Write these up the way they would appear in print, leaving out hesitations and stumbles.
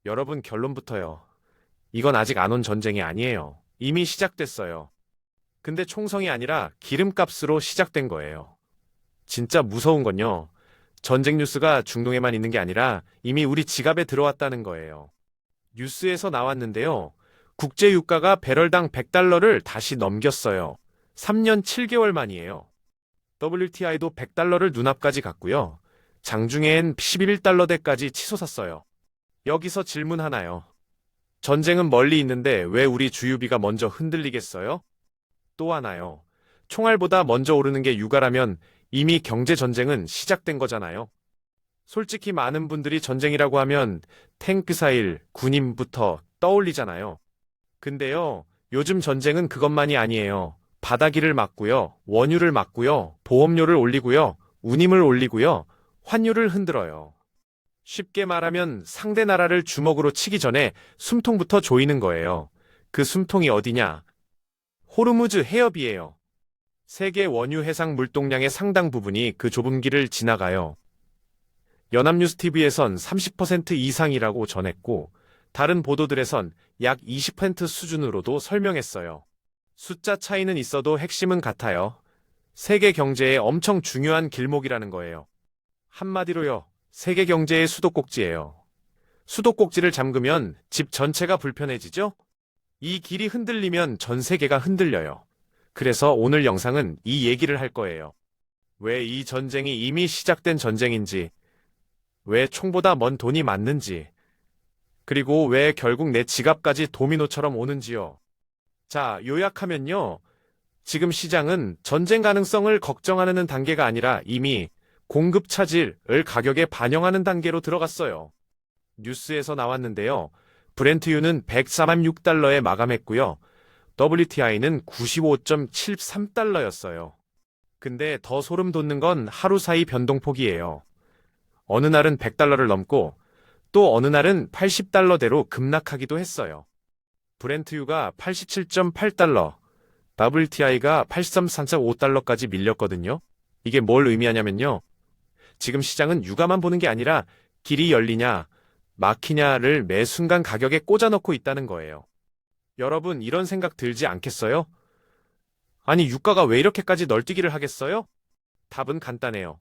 여러분 결론부터요. 이건 아직 안 온 전쟁이 아니에요. 이미 시작됐어요. 근데 총성이 아니라 기름값으로 시작된 거예요. 진짜 무서운 건요. 전쟁 뉴스가 중동에만 있는 게 아니라 이미 우리 지갑에 들어왔다는 거예요. 뉴스에서 나왔는데요. 국제 유가가 배럴당 100달러를 다시 넘겼어요. 3년 7개월 만이에요. WTI도 100달러를 눈앞까지 갔고요. 장중엔 11달러대까지 치솟았어요. 여기서 질문 하나요. 전쟁은 멀리 있는데 왜 우리 주유비가 먼저 흔들리겠어요? 또 하나요. 총알보다 먼저 오르는 게 유가라면 이미 경제전쟁은 시작된 거잖아요. 솔직히 많은 분들이 전쟁이라고 하면 탱크사일, 군인부터 떠올리잖아요. 근데요, 요즘 전쟁은 그것만이 아니에요. 바다기를 막고요, 원유를 막고요, 보험료를 올리고요, 운임을 올리고요, 환율을 흔들어요. 쉽게 말하면 상대 나라를 주먹으로 치기 전에 숨통부터 조이는 거예요. 그 숨통이 어디냐? 호르무즈 해협이에요. 세계 원유 해상 물동량의 상당 부분이 그 좁은 길을 지나가요. 연합뉴스TV에선 30% 이상이라고 전했고, 다른 보도들에선 약 20% 수준으로도 설명했어요. 숫자 차이는 있어도 핵심은 같아요. 세계 경제에 엄청 중요한 길목이라는 거예요. 한마디로요, 세계 경제의 수도꼭지예요. 수도꼭지를 잠그면 집 전체가 불편해지죠? 이 길이 흔들리면 전 세계가 흔들려요. 그래서 오늘 영상은 이 얘기를 할 거예요. 왜 이 전쟁이 이미 시작된 전쟁인지, 왜 총보다 먼 돈이 맞는지, 그리고 왜 결국 내 지갑까지 도미노처럼 오는지요. 자, 요약하면요. 지금 시장은 전쟁 가능성을 걱정하는 단계가 아니라 이미 공급 차질을 가격에 반영하는 단계로 들어갔어요. 뉴스에서 나왔는데요. 브렌트유는 146달러에 마감했고요. WTI는 95.73달러였어요. 근데 더 소름 돋는 건 하루 사이 변동폭이에요. 어느 날은 100달러를 넘고 또 어느 날은 80달러대로 급락하기도 했어요. 브렌트유가 87.8달러, WTI가 83.35달러까지 밀렸거든요. 이게 뭘 의미하냐면요. 지금 시장은 유가만 보는 게 아니라 길이 열리냐, 막히냐를 매 순간 가격에 꽂아넣고 있다는 거예요. 여러분 이런 생각 들지 않겠어요? 아니 유가가 왜 이렇게까지 널뛰기를 하겠어요? 답은 간단해요.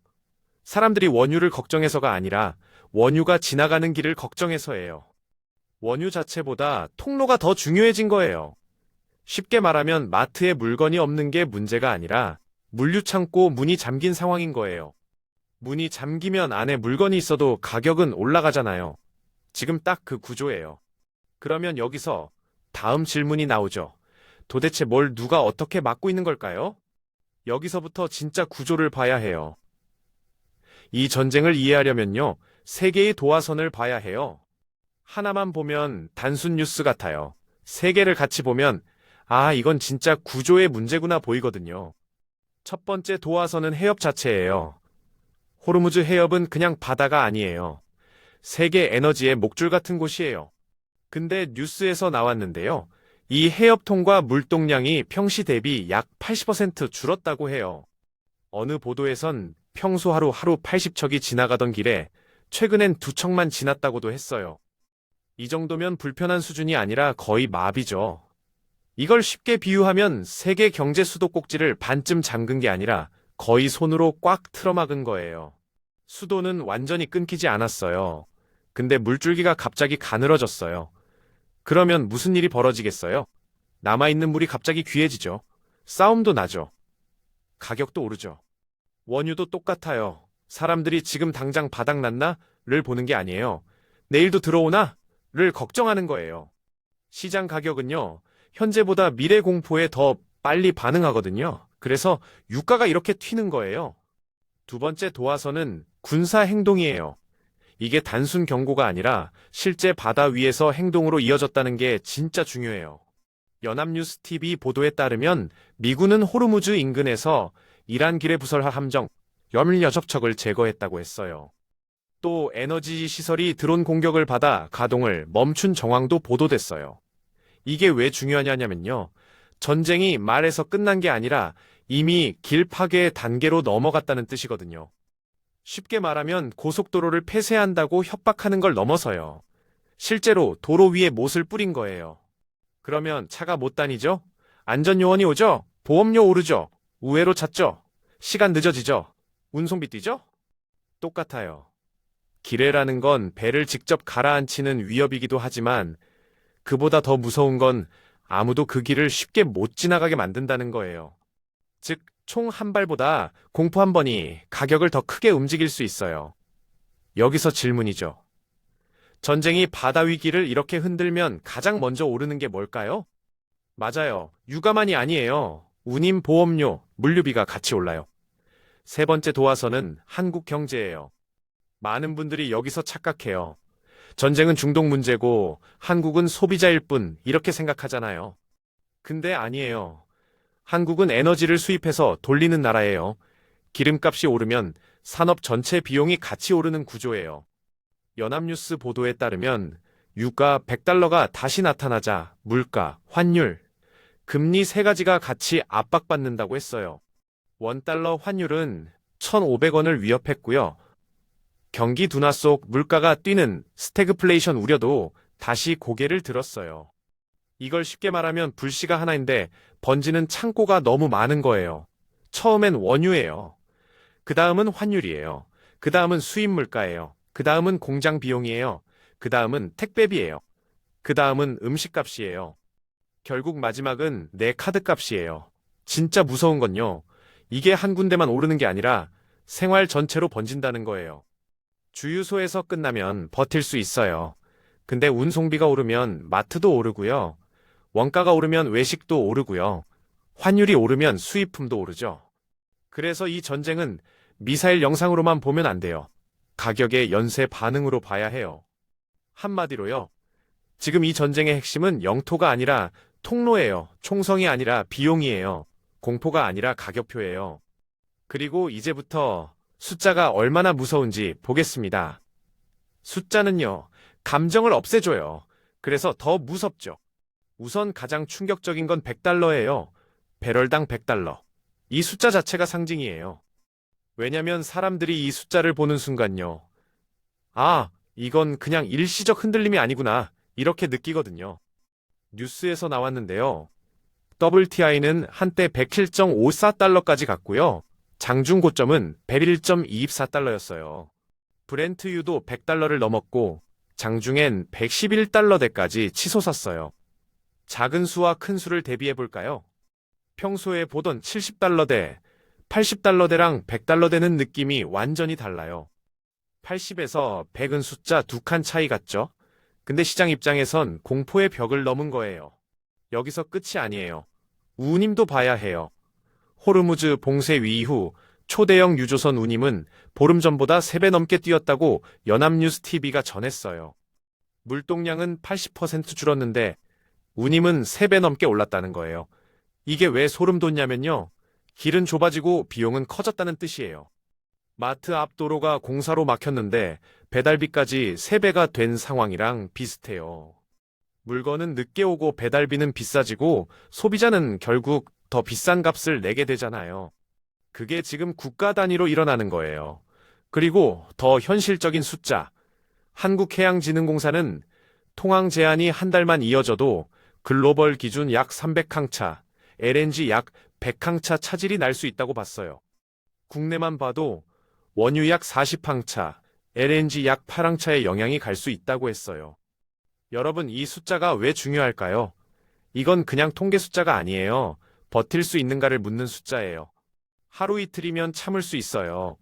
사람들이 원유를 걱정해서가 아니라 원유가 지나가는 길을 걱정해서예요. 원유 자체보다 통로가 더 중요해진 거예요. 쉽게 말하면 마트에 물건이 없는 게 문제가 아니라 물류창고 문이 잠긴 상황인 거예요. 문이 잠기면 안에 물건이 있어도 가격은 올라가잖아요. 지금 딱 그 구조예요. 그러면 여기서 다음 질문이 나오죠. 도대체 뭘 누가 어떻게 막고 있는 걸까요? 여기서부터 진짜 구조를 봐야 해요. 이 전쟁을 이해하려면요. 세계의 도화선을 봐야 해요. 하나만 보면 단순 뉴스 같아요. 세 개를 같이 보면 아, 이건 진짜 구조의 문제구나 보이거든요. 첫 번째 도화선은 해협 자체예요. 호르무즈 해협은 그냥 바다가 아니에요. 세계 에너지의 목줄 같은 곳이에요. 근데 뉴스에서 나왔는데요. 이 해협통과 물동량이 평시 대비 약 80% 줄었다고 해요. 어느 보도에선 평소 하루 80척이 지나가던 길에 최근엔 2척만 지났다고도 했어요. 이 정도면 불편한 수준이 아니라 거의 마비죠. 이걸 쉽게 비유하면 세계 경제 수도꼭지를 반쯤 잠근 게 아니라 거의 손으로 꽉 틀어막은 거예요. 수도는 완전히 끊기지 않았어요. 근데 물줄기가 갑자기 가늘어졌어요. 그러면 무슨 일이 벌어지겠어요? 남아있는 물이 갑자기 귀해지죠. 싸움도 나죠. 가격도 오르죠. 원유도 똑같아요. 사람들이 지금 당장 바닥났나?를 보는 게 아니에요. 내일도 들어오나?를 걱정하는 거예요. 시장 가격은요, 현재보다 미래 공포에 더 빨리 반응하거든요. 그래서 유가가 이렇게 튀는 거예요. 두 번째 도화선은 군사 행동이에요. 이게 단순 경고가 아니라 실제 바다 위에서 행동으로 이어졌다는 게 진짜 중요해요. 연합뉴스TV 보도에 따르면 미군은 호르무즈 인근에서 이란 기뢰 부설할 함정 16척을 제거했다고 했어요. 또 에너지 시설이 드론 공격을 받아 가동을 멈춘 정황도 보도됐어요. 이게 왜 중요하냐면요. 전쟁이 말에서 끝난 게 아니라 이미 길 파괴의 단계로 넘어갔다는 뜻이거든요. 쉽게 말하면 고속도로를 폐쇄한다고 협박하는 걸 넘어서요. 실제로 도로 위에 못을 뿌린 거예요. 그러면 차가 못 다니죠? 안전요원이 오죠? 보험료 오르죠? 우회로 찾죠? 시간 늦어지죠? 운송비 뛰죠? 똑같아요. 기뢰라는 건 배를 직접 가라앉히는 위협이기도 하지만 그보다 더 무서운 건 아무도 그 길을 쉽게 못 지나가게 만든다는 거예요. 즉, 총 한 발보다 공포 한 번이 가격을 더 크게 움직일 수 있어요. 여기서 질문이죠. 전쟁이 바다 위기를 이렇게 흔들면 가장 먼저 오르는 게 뭘까요? 맞아요. 유가만이 아니에요. 운임 보험료, 물류비가 같이 올라요. 세 번째 도화선은 한국 경제예요. 많은 분들이 여기서 착각해요. 전쟁은 중동 문제고 한국은 소비자일 뿐 이렇게 생각하잖아요. 근데 아니에요. 한국은 에너지를 수입해서 돌리는 나라예요. 기름값이 오르면 산업 전체 비용이 같이 오르는 구조예요. 연합뉴스 보도에 따르면 유가 100달러가 다시 나타나자 물가, 환율, 금리 세 가지가 같이 압박받는다고 했어요. 원달러 환율은 1,500원을 위협했고요. 경기 둔화 속 물가가 뛰는 스태그플레이션 우려도 다시 고개를 들었어요. 이걸 쉽게 말하면 불씨가 하나인데 번지는 창고가 너무 많은 거예요. 처음엔 원유예요. 그 다음은 환율이에요. 그 다음은 수입 물가예요. 그 다음은 공장 비용이에요. 그 다음은 택배비예요. 그 다음은 음식값이에요. 결국 마지막은 내 카드값이에요. 진짜 무서운 건요. 이게 한 군데만 오르는 게 아니라 생활 전체로 번진다는 거예요. 주유소에서 끝나면 버틸 수 있어요. 근데 운송비가 오르면 마트도 오르고요. 원가가 오르면 외식도 오르고요. 환율이 오르면 수입품도 오르죠. 그래서 이 전쟁은 미사일 영상으로만 보면 안 돼요. 가격의 연쇄 반응으로 봐야 해요. 한마디로요. 지금 이 전쟁의 핵심은 영토가 아니라 통로예요. 총성이 아니라 비용이에요. 공포가 아니라 가격표예요. 그리고 이제부터 숫자가 얼마나 무서운지 보겠습니다. 숫자는요, 감정을 없애줘요. 그래서 더 무섭죠. 우선 가장 충격적인 건 100달러예요. 배럴당 100달러. 이 숫자 자체가 상징이에요. 왜냐면 사람들이 이 숫자를 보는 순간요. 아, 이건 그냥 일시적 흔들림이 아니구나. 이렇게 느끼거든요. 뉴스에서 나왔는데요. WTI는 한때 107.54달러까지 갔고요. 장중 고점은 101.24달러였어요. 브렌트유도 100달러를 넘었고 장중엔 111달러대까지 치솟았어요. 작은 수와 큰 수를 대비해 볼까요? 평소에 보던 70달러대, 80달러대랑 100달러대는 느낌이 완전히 달라요. 80에서 100은 숫자 두 칸 차이 같죠? 근데 시장 입장에선 공포의 벽을 넘은 거예요. 여기서 끝이 아니에요. 운임도 봐야 해요. 호르무즈 봉쇄 이후 초대형 유조선 운임은 보름 전보다 3배 넘게 뛰었다고 연합뉴스 TV가 전했어요. 물동량은 80% 줄었는데 운임은 3배 넘게 올랐다는 거예요. 이게 왜 소름 돋냐면요. 길은 좁아지고 비용은 커졌다는 뜻이에요. 마트 앞 도로가 공사로 막혔는데 배달비까지 3배가 된 상황이랑 비슷해요. 물건은 늦게 오고 배달비는 비싸지고 소비자는 결국 더 비싼 값을 내게 되잖아요. 그게 지금 국가 단위로 일어나는 거예요. 그리고 더 현실적인 숫자. 한국해양진흥공사는 통항 제한이 한 달만 이어져도 글로벌 기준 약 300항차, LNG 약 100항차 차질이 날 수 있다고 봤어요. 국내만 봐도 원유 약 40항차, LNG 약 8항차의 영향이 갈 수 있다고 했어요. 여러분, 이 숫자가 왜 중요할까요? 이건 그냥 통계 숫자가 아니에요. 버틸 수 있는가를 묻는 숫자예요. 하루 이틀이면 참을 수 있어요.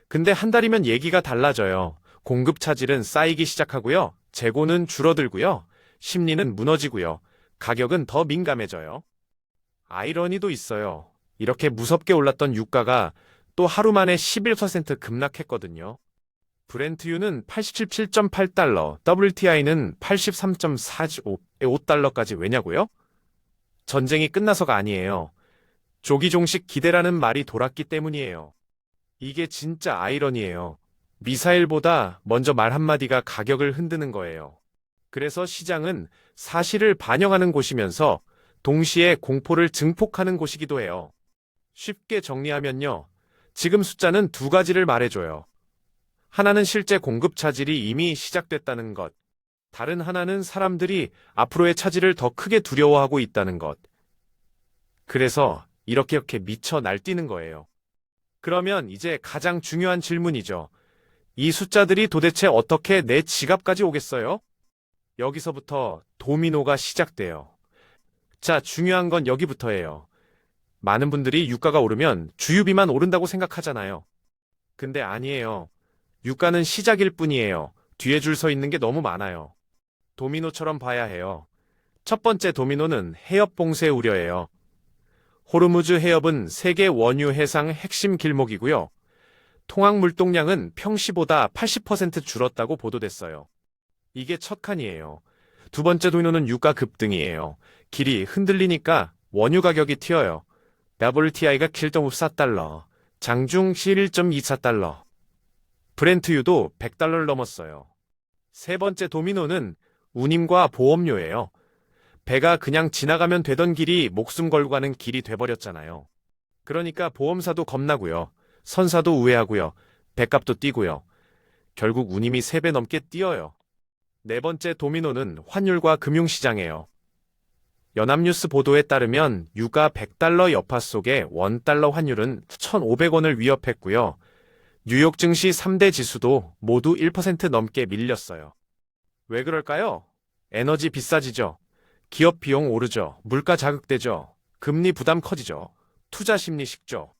근데 한 달이면 얘기가 달라져요. 공급 차질은 쌓이기 시작하고요. 재고는 줄어들고요. 심리는 무너지고요. 가격은 더 민감해져요. 아이러니도 있어요. 이렇게 무섭게 올랐던 유가가 또 하루 만에 11% 급락했거든요. 브렌트유는 87.8달러, WTI는 83.45달러까지 왜냐고요? 전쟁이 끝나서가 아니에요. 조기종식 기대라는 말이 돌았기 때문이에요. 이게 진짜 아이러니예요. 미사일보다 먼저 말 한마디가 가격을 흔드는 거예요. 그래서 시장은 사실을 반영하는 곳이면서 동시에 공포를 증폭하는 곳이기도 해요. 쉽게 정리하면요. 지금 숫자는 두 가지를 말해줘요. 하나는 실제 공급 차질이 이미 시작됐다는 것. 다른 하나는 사람들이 앞으로의 차질을 더 크게 두려워하고 있다는 것. 그래서 이렇게 미쳐 날뛰는 거예요. 그러면 이제 가장 중요한 질문이죠. 이 숫자들이 도대체 어떻게 내 지갑까지 오겠어요? 여기서부터 도미노가 시작돼요. 자, 중요한 건 여기부터예요. 많은 분들이 유가가 오르면 주유비만 오른다고 생각하잖아요. 근데 아니에요. 유가는 시작일 뿐이에요. 뒤에 줄 서 있는 게 너무 많아요. 도미노처럼 봐야 해요. 첫 번째 도미노는 해협 봉쇄 우려예요. 호르무즈 해협은 세계 원유 해상 핵심 길목이고요. 통항 물동량은 평시보다 80% 줄었다고 보도됐어요. 이게 첫 칸이에요. 두 번째 도미노는 유가 급등이에요. 길이 흔들리니까 원유 가격이 튀어요. WTI가 7.54달러, 장중 11.24달러. 브렌트유도 100달러를 넘었어요. 세 번째 도미노는 운임과 보험료예요. 배가 그냥 지나가면 되던 길이 목숨 걸고 가는 길이 돼버렸잖아요. 그러니까 보험사도 겁나고요. 선사도 우회하고요. 배값도 뛰고요. 결국 운임이 3배 넘게 뛰어요. 네 번째 도미노는 환율과 금융시장이에요. 연합뉴스 보도에 따르면 유가 100달러 여파 속에 원달러 환율은 1,500원을 위협했고요. 뉴욕 증시 3대 지수도 모두 1% 넘게 밀렸어요. 왜 그럴까요? 에너지 비싸지죠. 기업 비용 오르죠. 물가 자극되죠. 금리 부담 커지죠. 투자 심리 식죠.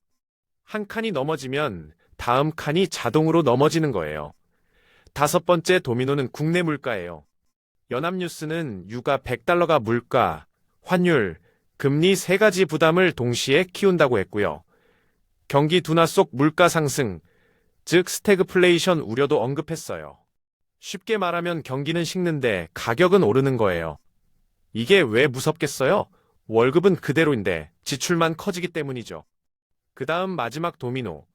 한 칸이 넘어지면 다음 칸이 자동으로 넘어지는 거예요. 다섯 번째 도미노는 국내 물가예요. 연합뉴스는 유가 100달러가 물가, 환율, 금리 3가지 부담을 동시에 키운다고 했고요. 경기 둔화 속 물가 상승, 즉 스태그플레이션 우려도 언급했어요. 쉽게 말하면 경기는 식는데 가격은 오르는 거예요. 이게 왜 무섭겠어요? 월급은 그대로인데 지출만 커지기 때문이죠. 그 다음 마지막 도미노.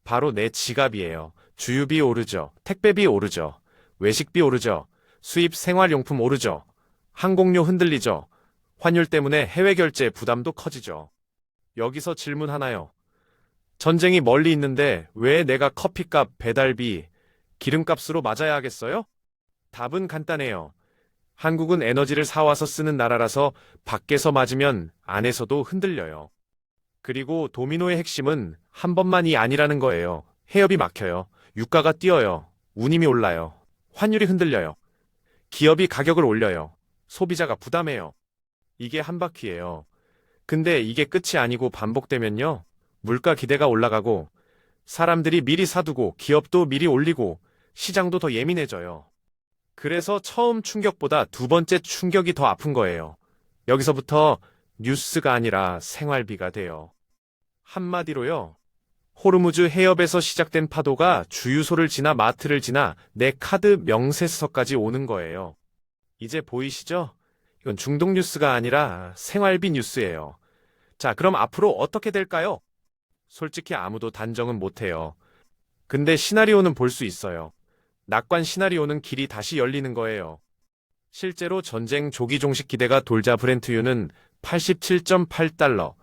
바로 내 지갑이에요. 주유비 오르죠. 택배비 오르죠. 외식비 오르죠. 수입 생활용품 오르죠. 항공료 흔들리죠. 환율 때문에 해외 결제 부담도 커지죠. 여기서 질문 하나요. 전쟁이 멀리 있는데 왜 내가 커피값, 배달비, 기름값으로 맞아야 하겠어요? 답은 간단해요. 한국은 에너지를 사와서 쓰는 나라라서 밖에서 맞으면 안에서도 흔들려요. 그리고 도미노의 핵심은 한 번만이 아니라는 거예요. 해협이 막혀요. 유가가 뛰어요. 운임이 올라요. 환율이 흔들려요. 기업이 가격을 올려요. 소비자가 부담해요. 이게 한 바퀴예요. 근데 이게 끝이 아니고 반복되면요. 물가 기대가 올라가고 사람들이 미리 사두고 기업도 미리 올리고 시장도 더 예민해져요. 그래서 처음 충격보다 두 번째 충격이 더 아픈 거예요. 여기서부터 뉴스가 아니라 생활비가 돼요. 한마디로요. 호르무즈 해협에서 시작된 파도가 주유소를 지나 마트를 지나 내 카드 명세서까지 오는 거예요. 이제 보이시죠? 이건 중독 뉴스가 아니라 생활비 뉴스예요. 자, 그럼 앞으로 어떻게 될까요? 솔직히 아무도 단정은 못해요. 근데 시나리오는 볼 수 있어요. 낙관 시나리오는 길이 다시 열리는 거예요. 실제로 전쟁 조기 종식 기대가 돌자 브렌트유는 87.8달러,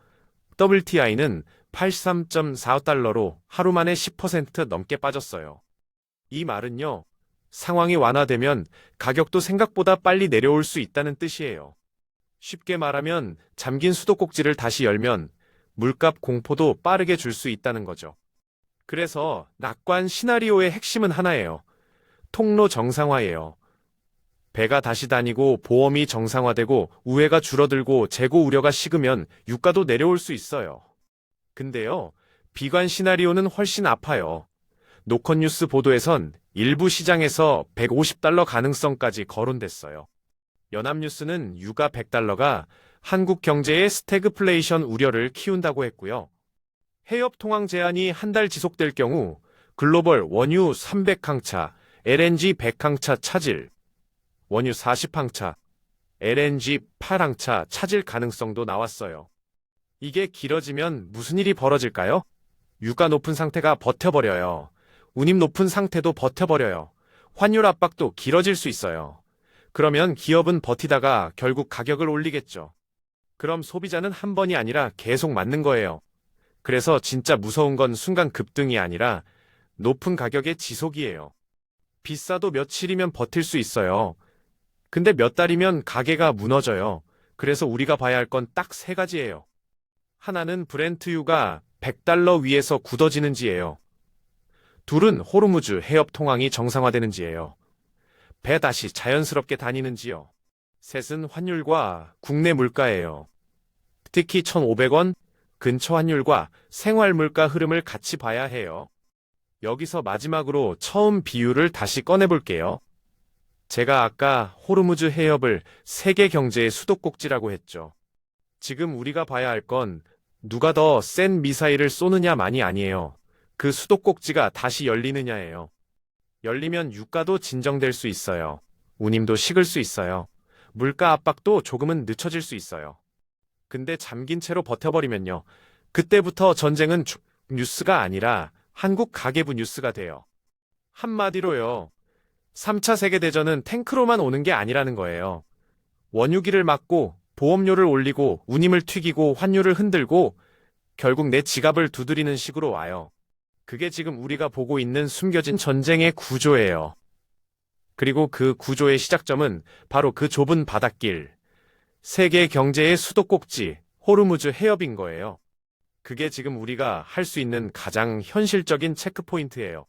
WTI는 83.45달러로 하루 만에 10% 넘게 빠졌어요. 이 말은요, 상황이 완화되면 가격도 생각보다 빨리 내려올 수 있다는 뜻이에요. 쉽게 말하면 잠긴 수도꼭지를 다시 열면 물값 공포도 빠르게 줄 수 있다는 거죠. 그래서 낙관 시나리오의 핵심은 하나예요. 통로 정상화예요. 배가 다시 다니고 보험이 정상화되고 우회가 줄어들고 재고 우려가 식으면 유가도 내려올 수 있어요. 근데요, 비관 시나리오는 훨씬 아파요. 노컷뉴스 보도에선 일부 시장에서 150달러 가능성까지 거론됐어요. 연합뉴스는 유가 100달러가 한국 경제의 스태그플레이션 우려를 키운다고 했고요. 해협 통항 제한이 한 달 지속될 경우 글로벌 원유 300항차, LNG 100항차 차질, 원유 40항차, LNG 8항차 차질 가능성도 나왔어요. 이게 길어지면 무슨 일이 벌어질까요? 유가 높은 상태가 버텨버려요. 운임 높은 상태도 버텨버려요. 환율 압박도 길어질 수 있어요. 그러면 기업은 버티다가 결국 가격을 올리겠죠. 그럼 소비자는 한 번이 아니라 계속 맞는 거예요. 그래서 진짜 무서운 건 순간 급등이 아니라 높은 가격의 지속이에요. 비싸도 며칠이면 버틸 수 있어요. 근데 몇 달이면 가게가 무너져요. 그래서 우리가 봐야 할 건 딱 세 가지예요. 하나는 브렌트유가 100달러 위에서 굳어지는지예요. 둘은 호르무즈 해협 통항이 정상화되는지예요. 배 다시 자연스럽게 다니는지요. 셋은 환율과 국내 물가예요. 특히 1,500원 근처 환율과 생활 물가 흐름을 같이 봐야 해요. 여기서 마지막으로 처음 비유를 다시 꺼내볼게요. 제가 아까 호르무즈 해협을 세계 경제의 수도꼭지라고 했죠. 지금 우리가 봐야 할 건 누가 더 센 미사일을 쏘느냐만이 아니에요. 그 수도꼭지가 다시 열리느냐예요. 열리면 유가도 진정될 수 있어요. 운임도 식을 수 있어요. 물가 압박도 조금은 늦춰질 수 있어요. 근데 잠긴 채로 버텨버리면요. 그때부터 전쟁은 뉴스가 아니라 한국 가계부 뉴스가 돼요. 한마디로요. 3차 세계대전은 탱크로만 오는 게 아니라는 거예요. 원유기를 막고 보험료를 올리고 운임을 튀기고 환율을 흔들고 결국 내 지갑을 두드리는 식으로 와요. 그게 지금 우리가 보고 있는 숨겨진 전쟁의 구조예요. 그리고 그 구조의 시작점은 바로 그 좁은 바닷길, 세계 경제의 수도꼭지, 호르무즈 해협인 거예요. 그게 지금 우리가 할 수 있는 가장 현실적인 체크포인트예요.